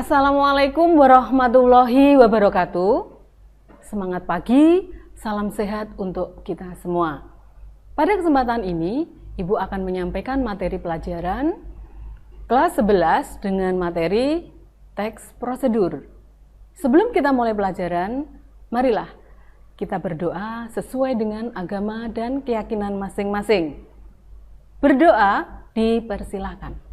Assalamualaikum warahmatullahi wabarakatuh. Semangat pagi, salam sehat untuk kita semua. Pada kesempatan ini, Ibu akan menyampaikan materi pelajaran kelas 11 dengan materi teks prosedur. Sebelum kita mulai pelajaran, marilah kita berdoa sesuai dengan agama dan keyakinan masing-masing. Berdoa dipersilahkan.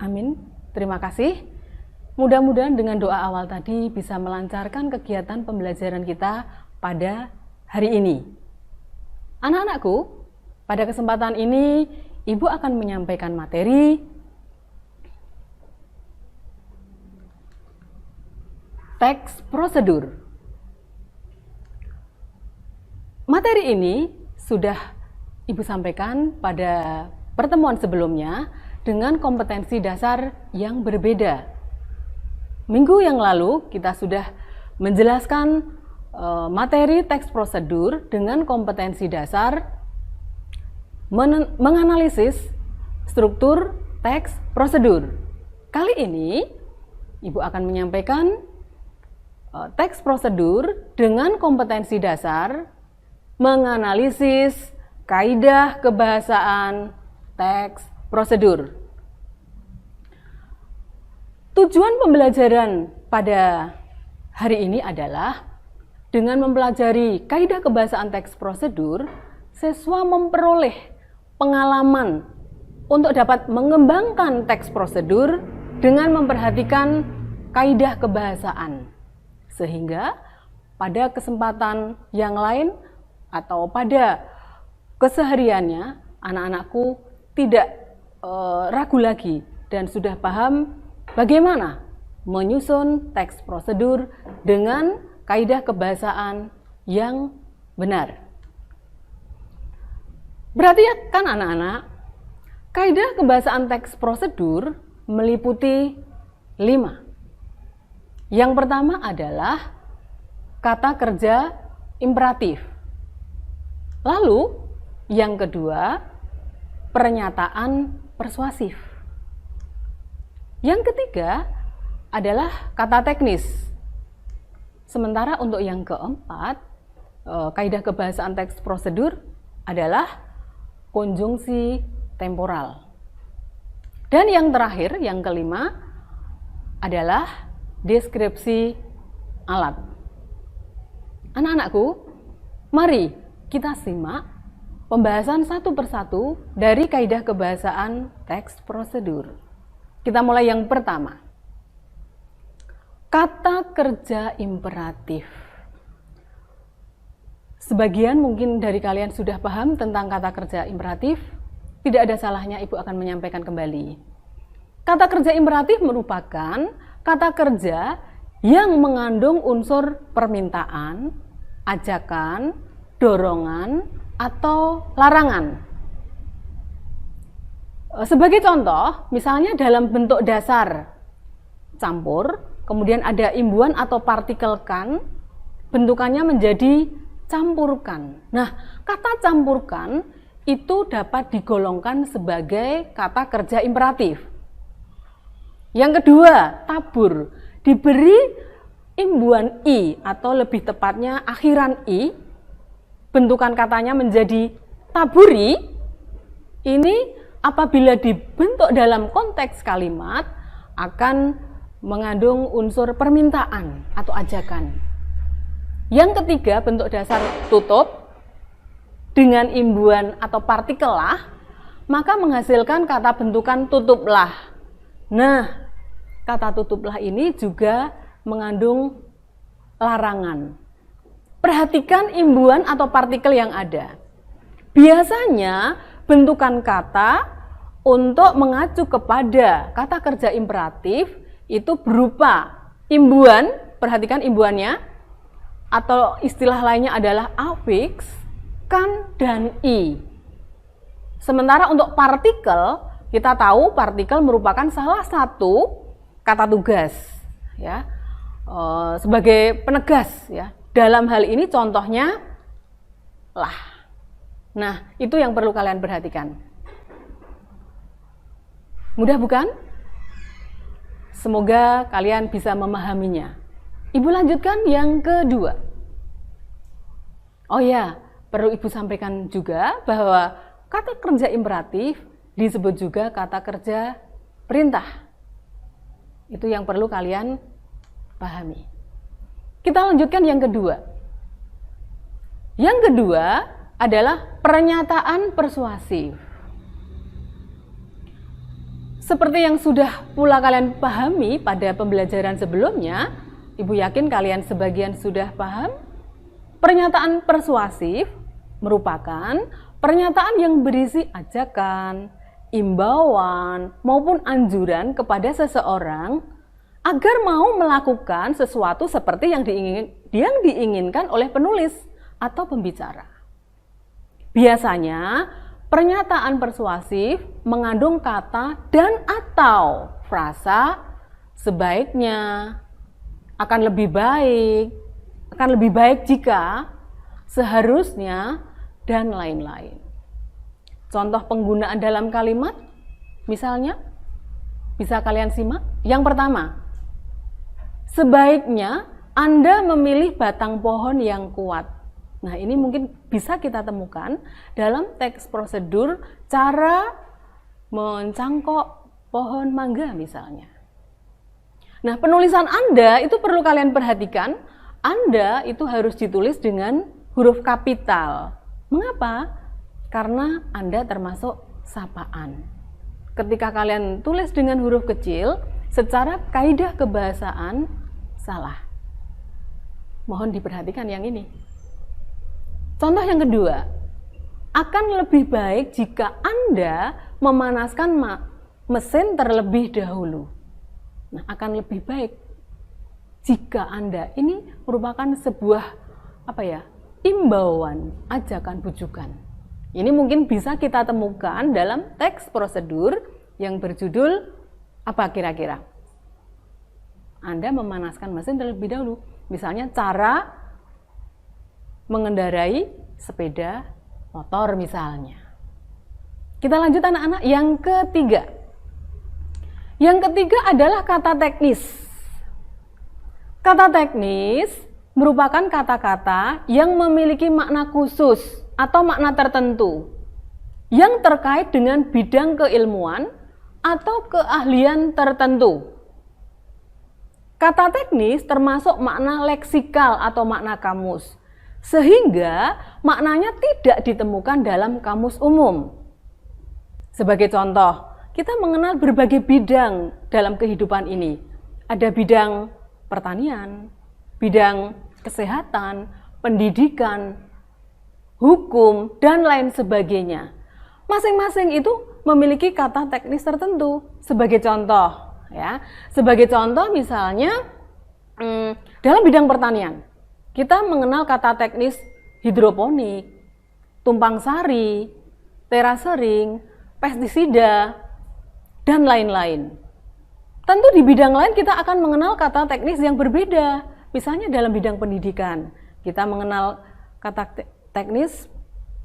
Amin. Terima kasih. Mudah-mudahan dengan doa awal tadi bisa melancarkan kegiatan pembelajaran kita pada hari ini. Anak-anakku, pada kesempatan ini Ibu akan menyampaikan materi teks prosedur. Materi ini sudah Ibu sampaikan pada pertemuan sebelumnya dengan kompetensi dasar yang berbeda. Minggu yang lalu kita sudah menjelaskan materi teks prosedur dengan kompetensi dasar menganalisis struktur teks prosedur. Kali ini Ibu akan menyampaikan teks prosedur dengan kompetensi dasar menganalisis kaidah kebahasaan teks prosedur. Tujuan pembelajaran pada hari ini adalah dengan mempelajari kaidah kebahasaan teks prosedur, siswa memperoleh pengalaman untuk dapat mengembangkan teks prosedur dengan memperhatikan kaidah kebahasaan. Sehingga pada kesempatan yang lain atau pada kesehariannya, anak-anakku tidak ragu lagi dan sudah paham bagaimana menyusun teks prosedur dengan kaidah kebahasaan yang benar. Berarti kan anak-anak, kaidah kebahasaan teks prosedur meliputi 5. Yang pertama adalah kata kerja imperatif. Lalu yang kedua, pernyataan persuasif. Yang ketiga adalah kata teknis. Sementara untuk yang keempat, kaidah kebahasaan teks prosedur adalah konjungsi temporal. Dan yang terakhir, yang kelima adalah deskripsi alat. Anak-anakku, mari kita simak pembahasan satu persatu dari kaidah kebahasaan teks prosedur. Kita mulai yang pertama. Kata kerja imperatif. Sebagian mungkin dari kalian sudah paham tentang kata kerja imperatif. Tidak ada salahnya Ibu akan menyampaikan kembali. Kata kerja imperatif merupakan kata kerja yang mengandung unsur permintaan, ajakan, dorongan, atau larangan. Sebagai contoh, misalnya dalam bentuk dasar campur, kemudian ada imbuhan atau partikel kan, bentukannya menjadi campurkan. Nah, kata campurkan itu dapat digolongkan sebagai kata kerja imperatif. Yang kedua, tabur. Diberi imbuhan i atau lebih tepatnya akhiran i, bentukan katanya menjadi taburi. Ini apabila dibentuk dalam konteks kalimat akan mengandung unsur permintaan atau ajakan. Yang ketiga, bentuk dasar tutup dengan imbuhan atau partikel lah, maka menghasilkan kata bentukan tutuplah. Nah, kata tutuplah ini juga mengandung larangan. Perhatikan imbuhan atau partikel yang ada. Biasanya bentukan kata untuk mengacu kepada kata kerja imperatif itu berupa imbuhan, perhatikan imbuhannya, atau istilah lainnya adalah afiks, kan, dan i. Sementara untuk partikel, kita tahu partikel merupakan salah satu kata tugas, ya, sebagai penegas, ya. Dalam hal ini contohnya lah. Nah, itu yang perlu kalian perhatikan. Mudah bukan? Semoga kalian bisa memahaminya. Ibu lanjutkan yang kedua. Oh ya, perlu Ibu sampaikan juga bahwa kata kerja imperatif disebut juga kata kerja perintah. Itu yang perlu kalian pahami. Kita lanjutkan yang kedua. Yang kedua adalah pernyataan persuasif. Seperti yang sudah pula kalian pahami pada pembelajaran sebelumnya, Ibu yakin kalian sebagian sudah paham. Pernyataan persuasif merupakan pernyataan yang berisi ajakan, imbauan, maupun anjuran kepada seseorang agar mau melakukan sesuatu seperti yang diinginkan oleh penulis atau pembicara. Biasanya, pernyataan persuasif mengandung kata dan atau frasa sebaiknya, akan lebih baik jika, seharusnya, dan lain-lain. Contoh penggunaan dalam kalimat, misalnya, bisa kalian simak. Yang pertama, sebaiknya Anda memilih batang pohon yang kuat. Nah, ini mungkin bisa kita temukan dalam teks prosedur cara mencangkok pohon mangga misalnya. Nah, penulisan Anda itu perlu kalian perhatikan. Anda itu harus ditulis dengan huruf kapital. Mengapa? Karena Anda termasuk sapaan. Ketika kalian tulis dengan huruf kecil, secara kaidah kebahasaan salah. Mohon diperhatikan yang ini. Contoh yang kedua, akan lebih baik jika Anda memanaskan mesin terlebih dahulu. Nah, akan lebih baik jika Anda, ini merupakan sebuah imbauan, ajakan, bujukan. Ini mungkin bisa kita temukan dalam teks prosedur yang berjudul apa kira-kira? Anda memanaskan mesin terlebih dahulu. Misalnya cara mengendarai sepeda motor misalnya. Kita lanjut anak-anak, yang ketiga. Yang ketiga adalah kata teknis. Kata teknis merupakan kata-kata yang memiliki makna khusus atau makna tertentu yang terkait dengan bidang keilmuan atau keahlian tertentu. Kata teknis termasuk makna leksikal atau makna kamus, sehingga maknanya tidak ditemukan dalam kamus umum. Sebagai contoh, kita mengenal berbagai bidang dalam kehidupan ini. Ada bidang pertanian, bidang kesehatan, pendidikan, hukum, dan lain sebagainya. Masing-masing itu memiliki kata teknis tertentu. Sebagai contoh, misalnya dalam bidang pertanian, kita mengenal kata teknis hidroponik, tumpang sari, terasering, pestisida, dan lain-lain. Tentu di bidang lain kita akan mengenal kata teknis yang berbeda. Misalnya dalam bidang pendidikan, kita mengenal kata teknis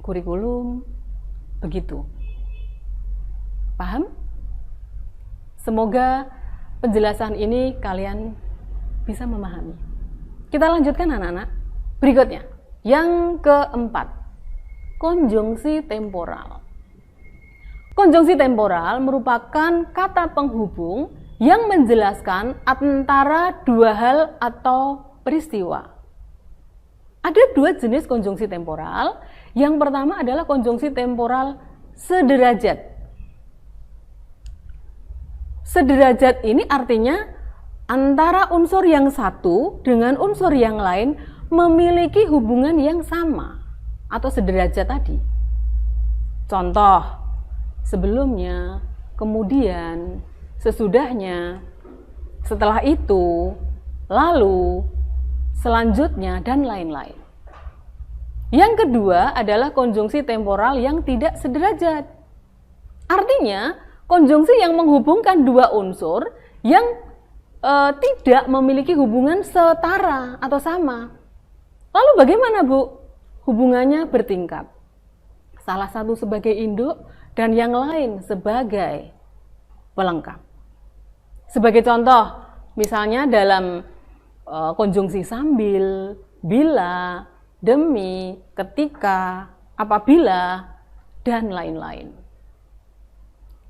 kurikulum, begitu. Paham? Semoga penjelasan ini kalian bisa memahami. Kita lanjutkan anak-anak. Berikutnya, yang keempat, konjungsi temporal. Konjungsi temporal merupakan kata penghubung yang menjelaskan antara dua hal atau peristiwa. Ada dua jenis konjungsi temporal. Yang pertama adalah konjungsi temporal sederajat. Sederajat ini artinya antara unsur yang satu dengan unsur yang lain memiliki hubungan yang sama atau sederajat tadi. Contoh, sebelumnya, kemudian, sesudahnya, setelah itu, lalu, selanjutnya, dan lain-lain. Yang kedua adalah konjungsi temporal yang tidak sederajat. Artinya, konjungsi yang menghubungkan dua unsur yang tidak memiliki hubungan setara atau sama. Lalu bagaimana, Bu? Hubungannya bertingkat. Salah satu sebagai induk dan yang lain sebagai pelengkap. Sebagai contoh, misalnya dalam konjungsi sambil, bila, demi, ketika, apabila, dan lain-lain.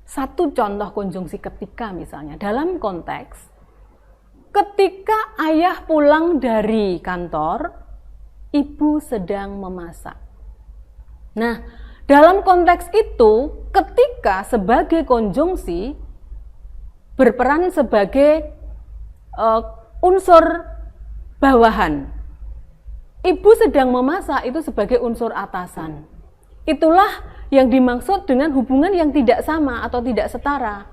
Satu contoh konjungsi ketika misalnya, dalam konteks ketika ayah pulang dari kantor, ibu sedang memasak. Nah, dalam konteks itu, ketika sebagai konjungsi berperan sebagai unsur bawahan. Ibu sedang memasak itu sebagai unsur atasan. Itulah yang dimaksud dengan hubungan yang tidak sama atau tidak setara.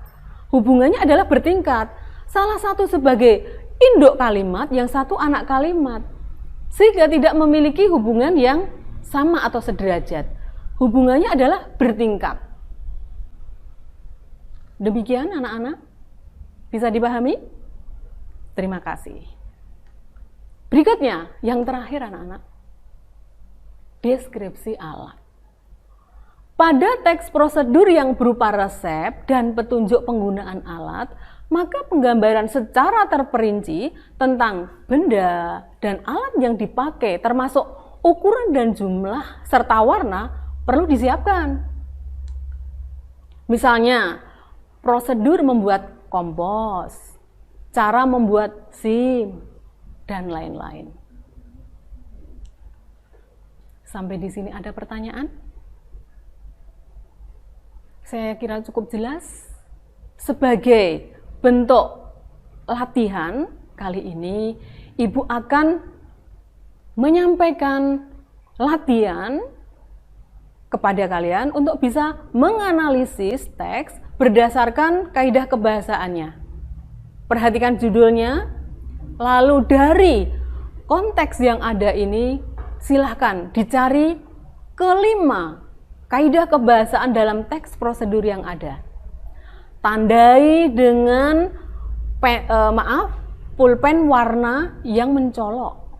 Hubungannya adalah bertingkat. Salah satu sebagai induk kalimat, yang satu anak kalimat. Sehingga tidak memiliki hubungan yang sama atau sederajat. Hubungannya adalah bertingkat. Demikian anak-anak. Bisa dipahami? Terima kasih. Berikutnya, yang terakhir anak-anak. Deskripsi alat. Pada teks prosedur yang berupa resep dan petunjuk penggunaan alat, maka penggambaran secara terperinci tentang benda dan alat yang dipakai, termasuk ukuran dan jumlah serta warna, perlu disiapkan. Misalnya, prosedur membuat kompos, cara membuat SIM, dan lain-lain. Sampai di sini ada pertanyaan? Saya kira cukup jelas. Sebagai bentuk latihan kali ini, Ibu akan menyampaikan latihan kepada kalian untuk bisa menganalisis teks berdasarkan kaidah kebahasaannya. Perhatikan judulnya, lalu dari konteks yang ada ini silahkan dicari kelima kaidah kebahasaan dalam teks prosedur yang ada. Tandai dengan pulpen warna yang mencolok.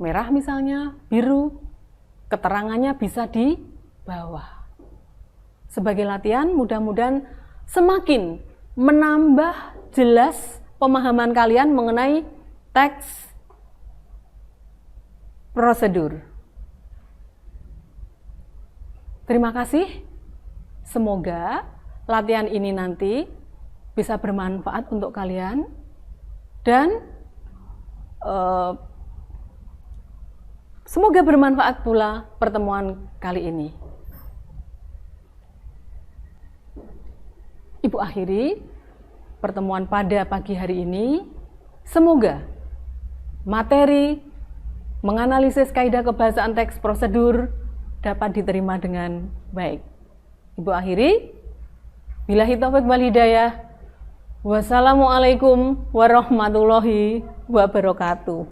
Merah misalnya, biru, keterangannya bisa di bawah. Sebagai latihan, mudah-mudahan semakin menambah jelas pemahaman kalian mengenai teks prosedur. Terima kasih. Semoga latihan ini nanti bisa bermanfaat untuk kalian dan semoga bermanfaat pula pertemuan kali ini. Ibu akhiri pertemuan pada pagi hari ini. Semoga materi menganalisis kaidah kebahasaan teks prosedur dapat diterima dengan baik. Ibu akhiri. Billahi taufiq wal hidayah. Wassalamualaikum warahmatullahi wabarakatuh.